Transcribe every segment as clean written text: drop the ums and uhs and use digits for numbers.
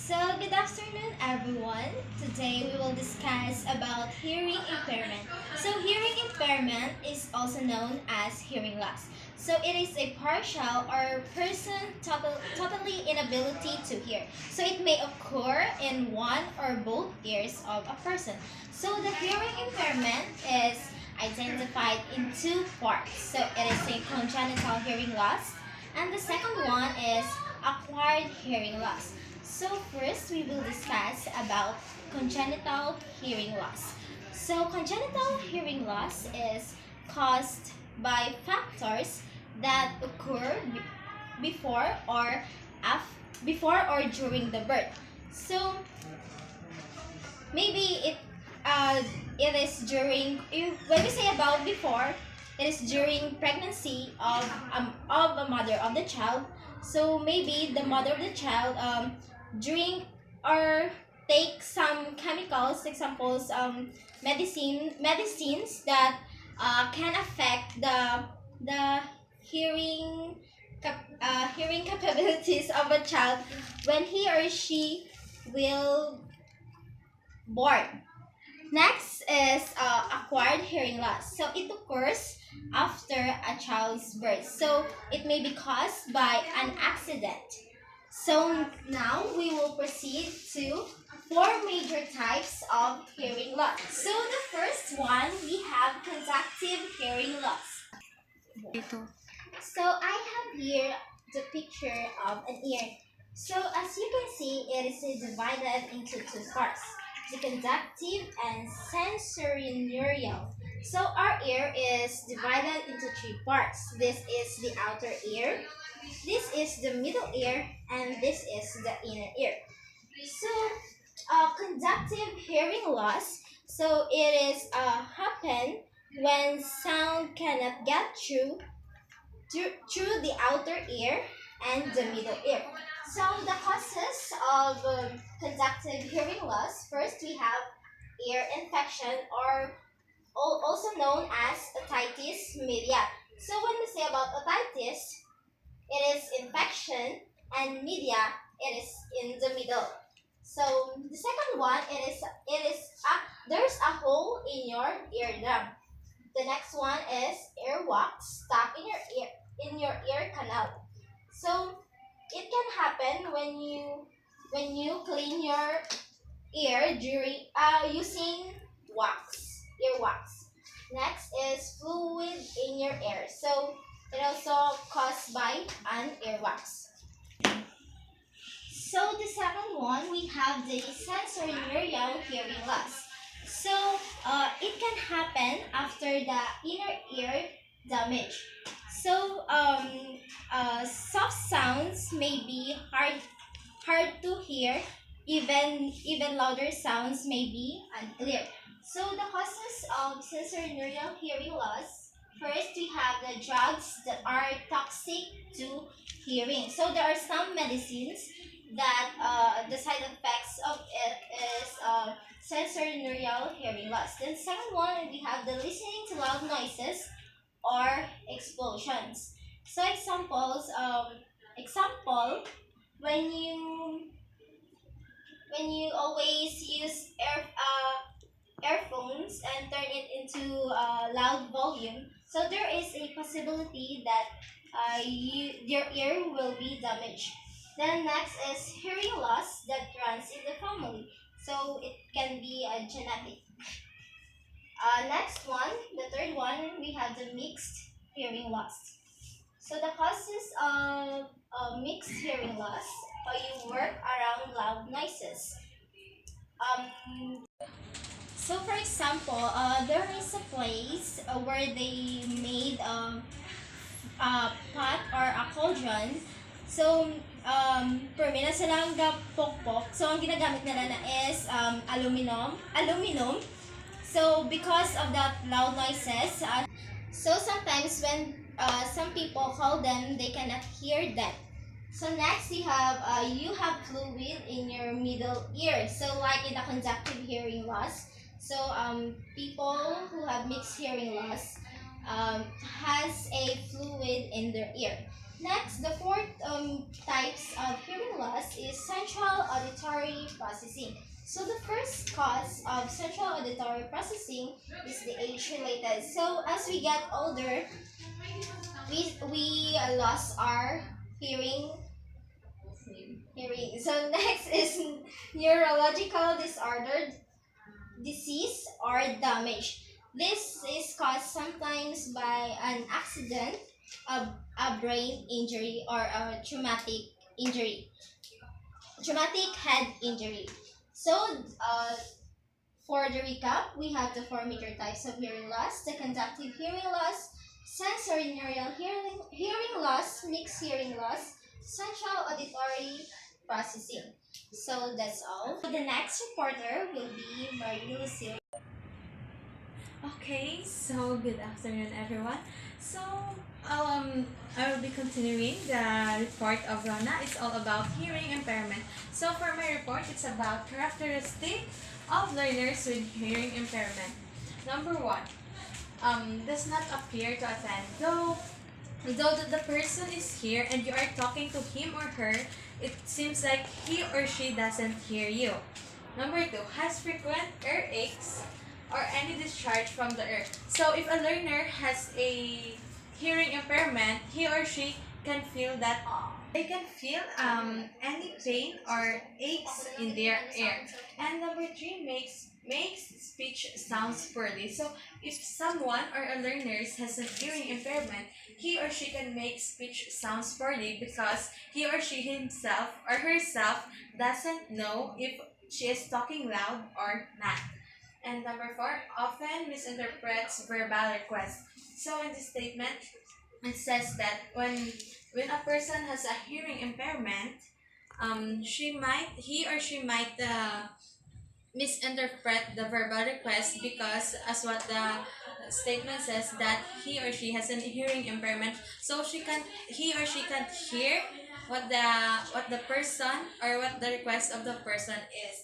So, good afternoon everyone. Today we will discuss about hearing impairment. So, hearing impairment is also known as hearing loss. So, it is a partial or person totally inability to hear. So, it may occur in one or both ears of a person. So, the hearing impairment is identified in two parts. So, it is a congenital hearing loss, and the second one is acquired hearing loss. So first, we will discuss about congenital hearing loss. So congenital hearing loss is caused by factors that occur before or before or during the birth. So maybe it is during, when we say about before, it is during pregnancy of a mother of the child. So maybe the mother of the child drink or take some chemicals, examples, medicines that can affect the hearing capabilities of a child when he or she will born. Next is acquired hearing loss. So it occurs after a child's birth. So it may be caused by an accident. So now we will proceed to four major types of hearing loss. So the first one, we have conductive hearing loss. So I have here the picture of an ear. So as you can see, it is divided into two parts, the conductive and sensorineural. So our ear is divided into three parts. This is the outer ear, this is the middle ear, and this is the inner ear. So conductive hearing loss, so it is happen when sound cannot get through the outer ear and the middle ear. So the causes of conductive hearing loss, first we have ear infection, or also known as otitis media. So when we say about otitis, it is infection, and media, it is in the middle. So the second one, there's a hole in your eardrum. The next one is earwax stuck in your ear canal. So it can happen when you clean your ear during using earwax. Next is fluid in your ear. So it also caused by an earwax. So the second one, we have the sensorineural hearing loss. So it can happen after the inner ear damage. So soft sounds may be hard to hear. Even louder sounds may be unclear. So the causes of sensorineural hearing loss, first we have the drugs that are toxic to hearing. So there are some medicines that the side effects of it is sensorineural hearing loss. Then second one, we have the listening to loud noises or explosions. So example, when you always use earphones and turn it into loud volume, so there is a possibility that your ear will be damaged. Then next is hearing loss that runs in the family, so it can be genetic. Next one, the third one, we have the mixed hearing loss. So the causes of mixed hearing loss, you work around loud noises. So for example, there is a place where they made a pot or a cauldron. So permina silang gapokpok. So ang ginagamit nila na is aluminum. So because of that loud noises, so sometimes when some people call them, they cannot hear them. So next you have fluid in your middle ear. So like in the conductive hearing loss. So people who have mixed hearing loss has a fluid in their ear. Next, the fourth types of hearing loss is central auditory processing. So the first cause of central auditory processing is the age-related. So as we get older, we lost our hearing. Hearing. So next is neurological disorder, disease, or damage. This is caused sometimes by an accident, a brain injury, or a injury, traumatic head injury. So, for the recap, we have the four major types of hearing loss: the conductive hearing loss, sensory neural hearing loss, mixed hearing loss, central auditory processing. So that's all. The next reporter will be Marie Lucille. Okay, so good afternoon, everyone. So, I will be continuing the report of Rana. It's all about hearing impairment. So, for my report, it's about characteristic of learners with hearing impairment. Number one, does not appear to attend. Though the person is here and you are talking to him or her, it seems like he or she doesn't hear you. Number two, has frequent ear aches or any discharge from the ear. So if a learner has a hearing impairment, he or she can feel that they can feel any pain or aches in their ear. And number three, makes speech sounds poorly. So if someone or a learner has an hearing impairment, he or she can make speech sounds poorly because he or she himself or herself doesn't know if she is talking loud or not. And number four, often misinterprets verbal requests. So in this statement, it says that when a person has a hearing impairment, he or she might misinterpret the verbal request because as what the statement says that he or she has an hearing impairment, so he or she can't hear what the person or what the request of the person is.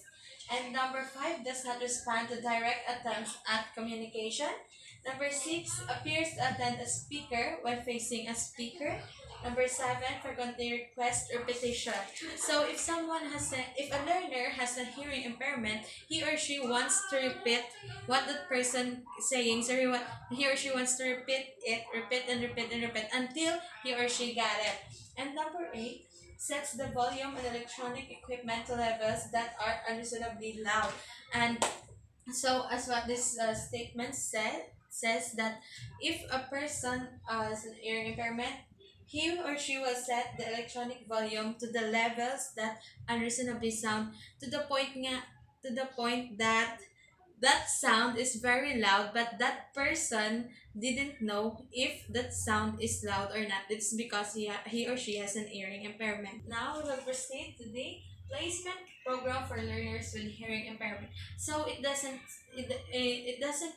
And number five, does not respond to direct attempts at communication. Number six, appears to attend a speaker when facing a speaker. Number seven, frequently request repetition. So if a learner has a hearing impairment, he or she wants to repeat what that person is saying. So he or she wants to repeat and repeat and repeat until he or she got it. And number eight, sets the volume on electronic equipment to levels that are unreasonably loud. And so as what this statement says that if a person has an ear impairment, he or she will set the electronic volume to the levels that unreasonably sound, to the point that that sound is very loud, but that person didn't know if that sound is loud or not. It's because he or she has an hearing impairment. Now we will proceed to the placement program for learners with hearing impairment. So it doesn't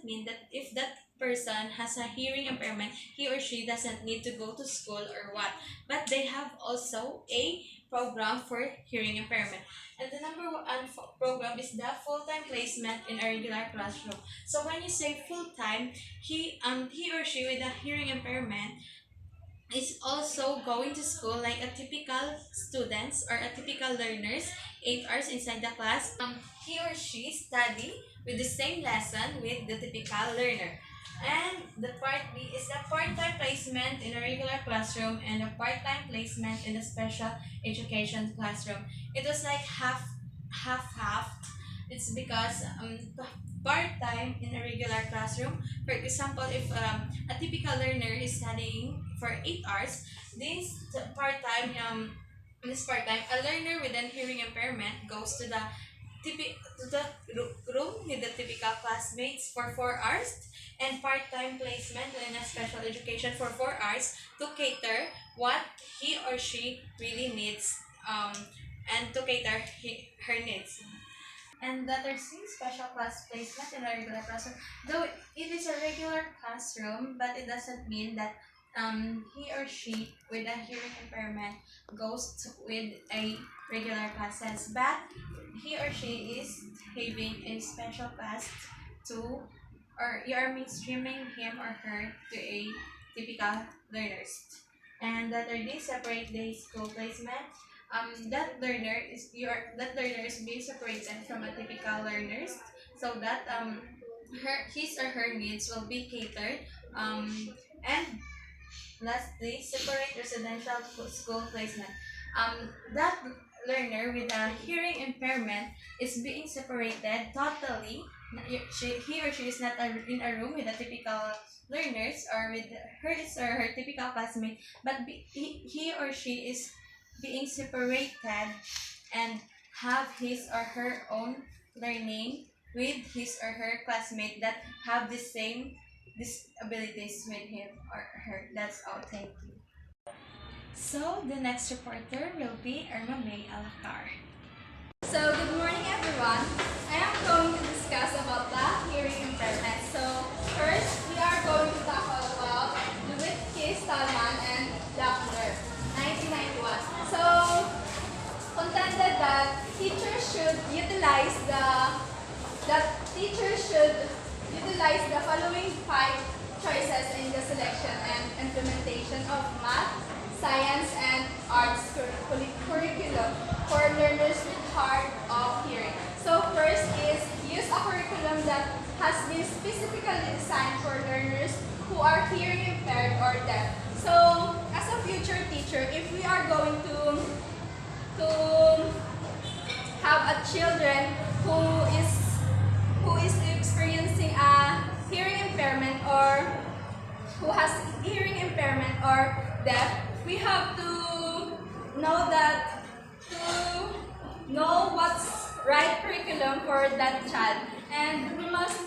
mean that if that person has a hearing impairment, he or she doesn't need to go to school or what. But they have also a program for hearing impairment. And the number one program is the full-time placement in a regular classroom. So when you say full-time, he or she with a hearing impairment is also going to school like a typical students or a typical learners, 8 hours inside the class. He or she study with the same lesson with the typical learner. And the part B is the part-time placement in a regular classroom and a part-time placement in a special education classroom. It was like half. It's because part-time in a regular classroom. For example, if a typical learner is studying for 8 hours, this part-time, a learner with an hearing impairment goes to the room with the typical classmates for 4 hours, and part-time placement in a special education for 4 hours to cater what he or she really needs, and to cater her needs. And the third thing, special class placement in a regular classroom. Though it is a regular classroom, but it doesn't mean that he or she with a hearing impairment with a regular classes, but he or she is having a special class to, or you are mainstreaming him or her to a typical learners. and that are they separate the school placement. That learner is being separated from a typical learners, so that his or her needs will be catered. And lastly, separate residential school placement. That learner with a hearing impairment is being separated totally. He or she is not in a room with a typical learners or with hers or her typical classmate, but he or she is being separated and have his or her own learning with his or her classmate that have the same disabilities with him or her. That's all. Thank you. So the next reporter will be Irma May Alakar. So, good morning everyone. I am going to discuss about the hearing impairment. So, first, we are going to talk about Louis K. Stallman and Daphner, 1991. So, contended that teachers should utilize the following 5 choices in the selection and implementation of math, science, and arts curriculum for learners with hard of hearing. So first is use a curriculum that has been specifically designed for learners who are hearing impaired or deaf. So as a future teacher, if we are going to have a children who is experiencing a hearing impairment or who has hearing impairment or deaf, we have to know what's right curriculum for that child, and we must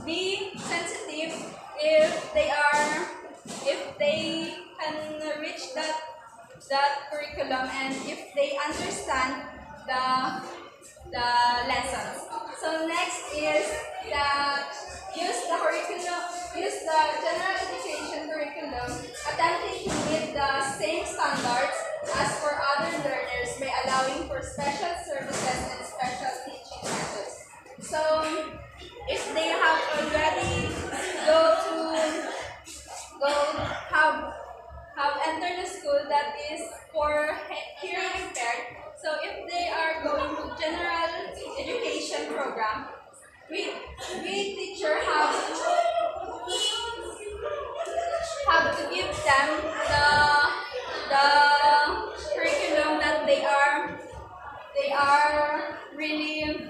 be sensitive if they can reach that curriculum and if they understand the lessons. So next is that use the general education curriculum, attempting to meet the same standards as for other learners by allowing for special services and special teaching methods. So if they have already have entered the school that is for hearing impaired, so if they are going to general education program, we teacher have to give them the curriculum that they are really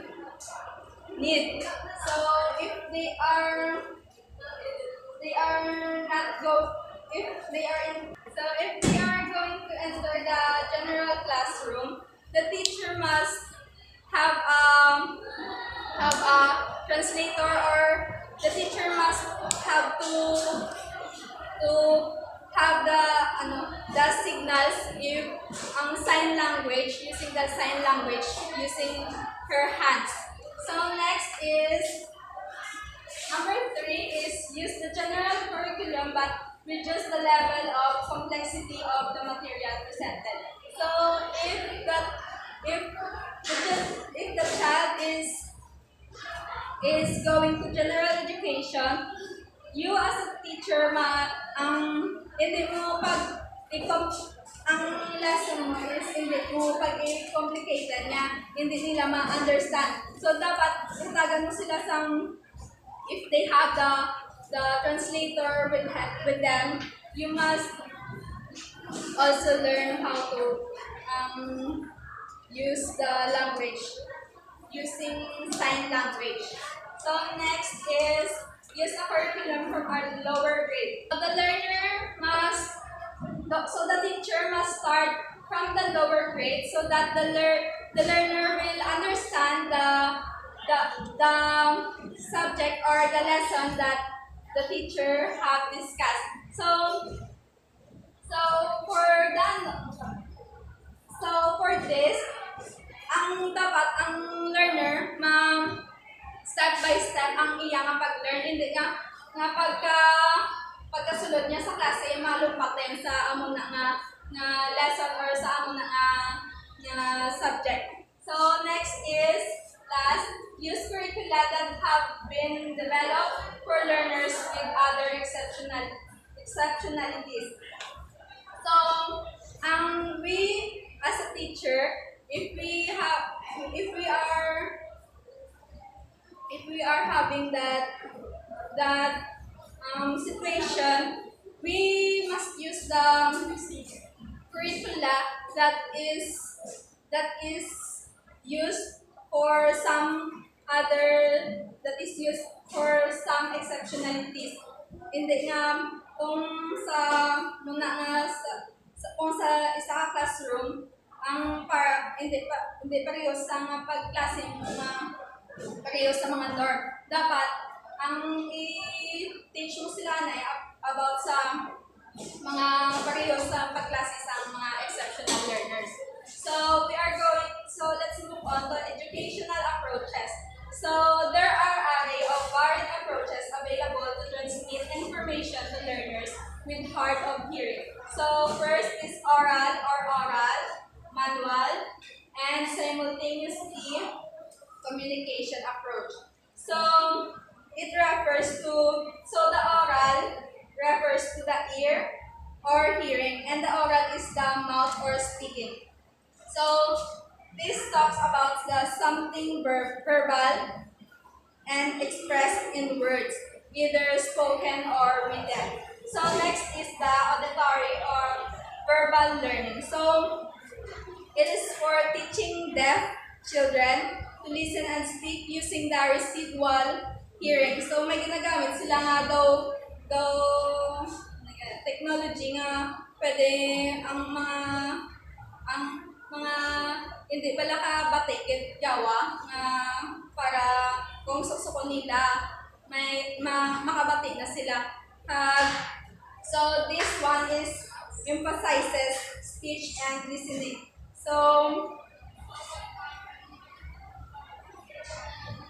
need. So if they are not go if they are in so if they are going to enter the general classroom, the teacher must have a translator, or the teacher must have to have the signals if sign language, using the sign language using her hands. So next is number 3 is use the general curriculum but reduce the level of complexity of the material presented. So if the child is going to general education, you as a teacher hindi mo ang lesson mo is hindi mo pag i-complicated niya, hindi nila ma-understand. So dapat itagan mo sila if they have the translator with them, you must also learn how to use the language using sign language. So next is use a curriculum from a lower grade. So the teacher must start from the lower grade so that the learner will understand the subject or the lesson that the teacher have discussed. For this, dapat ang learner step by step ang iya nga pag-learn, hindi nga pagkasulod niya sa klase malumpatin sa amo nga lesson or sa amo nga subject. So next is last, use curricula that have been developed for learners with other exceptionalities. So, we as a teacher, if we have, if we are, if we are having that situation, we must use the curricula that is used for some that is used for some exceptionalities. Hindi nga kung sa muna nga kung sa isa ka classroom ang para hindi pareho sa mga pagklase mga pareho sa mga norm. Dapat ang i-teach mo sila na about sa mga pareho sa pagklase sa mga exceptional learners. So let's move on to educational approaches. So there are array of varied approaches available to transmit information to learners with hard of hearing. So first is oral or oral, manual, and simultaneously communication approach. So the oral refers to the ear or hearing, and the oral is the mouth or speaking. So this talks about the something verbal and expressed in words, either spoken or written. So next is the auditory or verbal learning. So it is for teaching deaf children to listen and speak using the residual hearing. So may ginagamit sila nga daw technology nga pwede ang mga hindi pala ka batikit yawa nga para kung suksukon nila makabati na sila. So this one is emphasizes speech and listening. So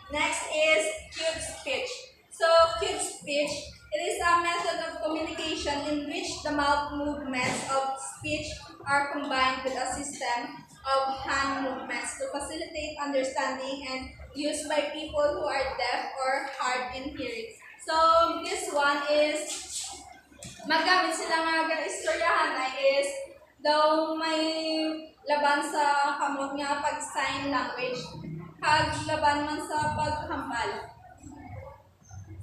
next is cued speech. So cued speech, it is a method of communication in which the mouth movements of speech are combined with a system of hand movements to facilitate understanding and used by people who are deaf or hard in hearing. So this one is magamit sila nga istoryahan na is daw may laban sa kamot nga pag sign language kag laban man sa paghambal.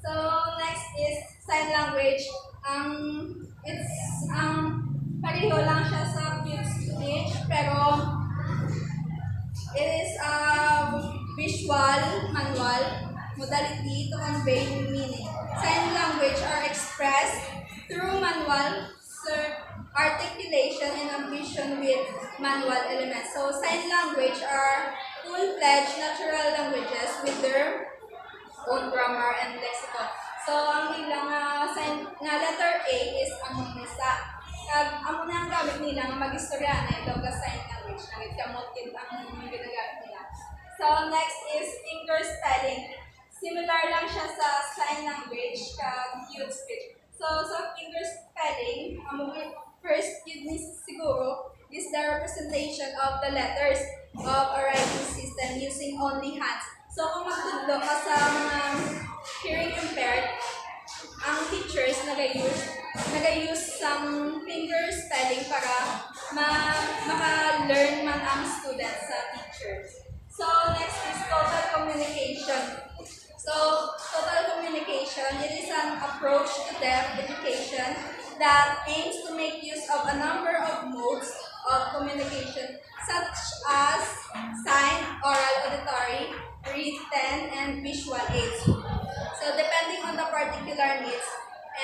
So next is sign language. It's pareho lang siya sa cued speech pero it is a visual manual modality to convey meaning. Sign language are expressed through manual articulation and ambition with manual elements. So sign language are full-fledged natural languages with their own grammar and lexicon. So ang ilang letter A is ang nisa. Kag amo na ang gamit nila nga magistorya na ito ka sign language na kamot kit ang ginagamit nila. So next is finger spelling. Similar lang siya sa sign language kag cued speech. So sa finger spelling, first yun siguro is the representation of the letters of a writing system using only hands. So kung magtudlo ka sa mga hearing impaired, ang teachers nag-use some finger spelling para maka-learn man ang students sa teachers. So next is total communication. So total communication, it is an approach to deaf education that aims to make use of a number of modes of communication such as sign, oral, auditory, written, and visual aids. So depending on the particular needs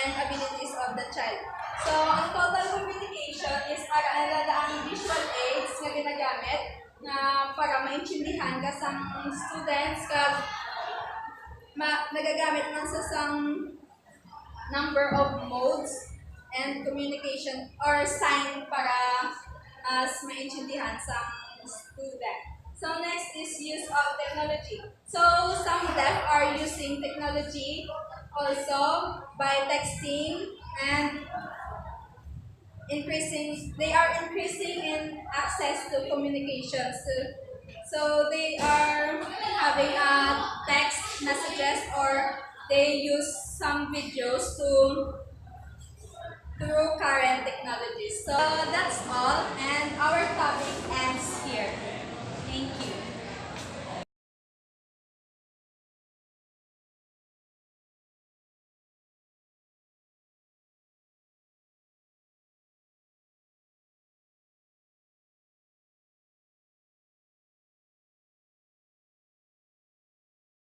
and abilities of the child. So ang total communication is ang visual aids na ginagamit na para maintindihan ka sa students kag nagagamit man sa some number of modes and communication or sign para mas maintindihan sa student. So next is use of technology. So some deaf are using technology also by texting and increasing in access to communications. So they are having text messages, or they use some videos to through current technologies. So that's all, and our